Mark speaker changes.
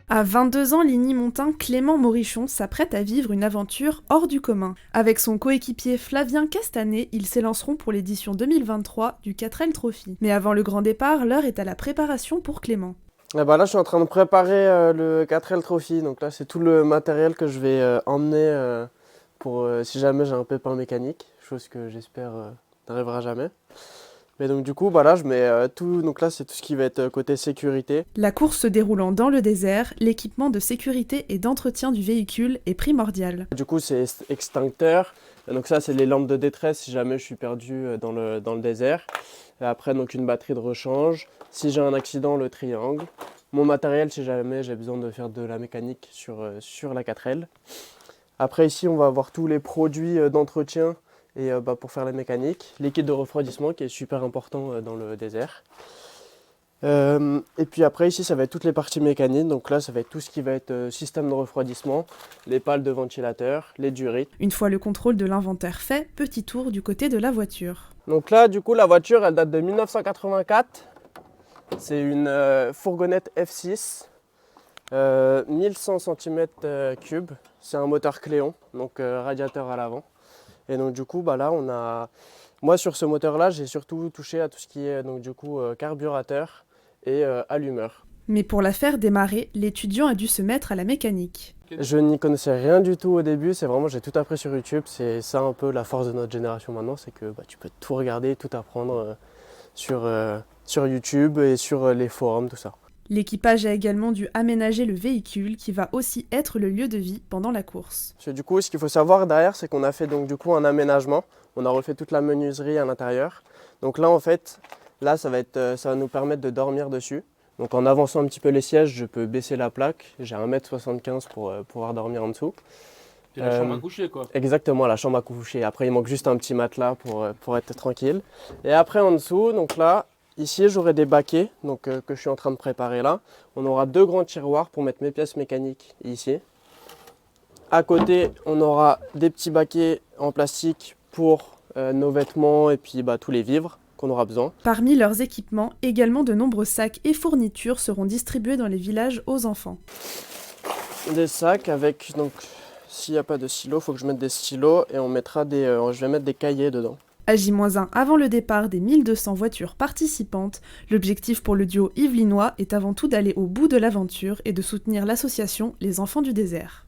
Speaker 1: À 22 ans, Ligny Montin, Clément Morichon s'apprête à vivre une aventure hors du commun. Avec son coéquipier Flavien Castanet, ils s'élanceront pour l'édition 2023 du 4L Trophy. Mais avant le grand départ, l'heure est à la préparation pour Clément.
Speaker 2: Là, je suis en train de préparer le 4L Trophy. Donc là, c'est tout le matériel que je vais emmener pour si jamais j'ai un pépin mécanique, chose que j'espère n'arrivera jamais. Mais donc du coup, là, je mets tout. Donc là, c'est tout ce qui va être côté sécurité.
Speaker 1: La course se déroulant dans le désert, l'équipement de sécurité et d'entretien du véhicule est primordial.
Speaker 2: Du coup, c'est extincteur. Donc ça, c'est les lampes de détresse si jamais je suis perdu dans le désert. Et après, donc une batterie de rechange. Si j'ai un accident, le triangle. Mon matériel, si jamais j'ai besoin de faire de la mécanique sur la 4L. Après, ici, on va avoir tous les produits d'entretien et pour faire la mécanique. Liquide de refroidissement qui est super important dans le désert. Et puis après ici ça va être toutes les parties mécaniques, donc là ça va être tout ce qui va être système de refroidissement, les pales de ventilateur, les durites.
Speaker 1: Une fois le contrôle de l'inventaire fait, petit tour du côté de la voiture.
Speaker 2: Donc là du coup la voiture elle date de 1984, c'est une fourgonnette F6, 1100 cm3, c'est un moteur Cléon, donc radiateur à l'avant. Et donc du coup là on a, moi sur ce moteur là j'ai surtout touché à tout ce qui est donc du coup carburateur et allumeur.
Speaker 1: Mais pour la faire démarrer, l'étudiant a dû se mettre à la mécanique.
Speaker 2: Je n'y connaissais rien du tout au début, c'est vraiment, j'ai tout appris sur YouTube, c'est ça un peu la force de notre génération maintenant, c'est que tu peux tout regarder, tout apprendre sur YouTube et sur les forums, tout ça.
Speaker 1: L'équipage a également dû aménager le véhicule qui va aussi être le lieu de vie pendant la course.
Speaker 2: Parce que du coup, ce qu'il faut savoir derrière, c'est qu'on a fait donc du coup un aménagement, on a refait toute la menuiserie à l'intérieur. Donc là en fait, là ça va nous permettre de dormir dessus. Donc en avançant un petit peu les sièges, je peux baisser la plaque, j'ai 1m75 pour pouvoir dormir en dessous.
Speaker 3: C'est la chambre à coucher quoi.
Speaker 2: Exactement, la chambre à coucher. Après il manque juste un petit matelas pour être tranquille. Et après en dessous, donc là, ici j'aurai des baquets que je suis en train de préparer là. On aura deux grands tiroirs pour mettre mes pièces mécaniques ici. À côté, on aura des petits baquets en plastique pour nos vêtements et puis tous les vivres qu'on aura besoin.
Speaker 1: Parmi leurs équipements, également de nombreux sacs et fournitures seront distribués dans les villages aux enfants.
Speaker 2: Des sacs avec, donc s'il n'y a pas de stylo, il faut que je mette des stylos et je vais mettre des cahiers dedans.
Speaker 1: À J-1 avant le départ des 1200 voitures participantes, l'objectif pour le duo yvelinois est avant tout d'aller au bout de l'aventure et de soutenir l'association Les Enfants du Désert.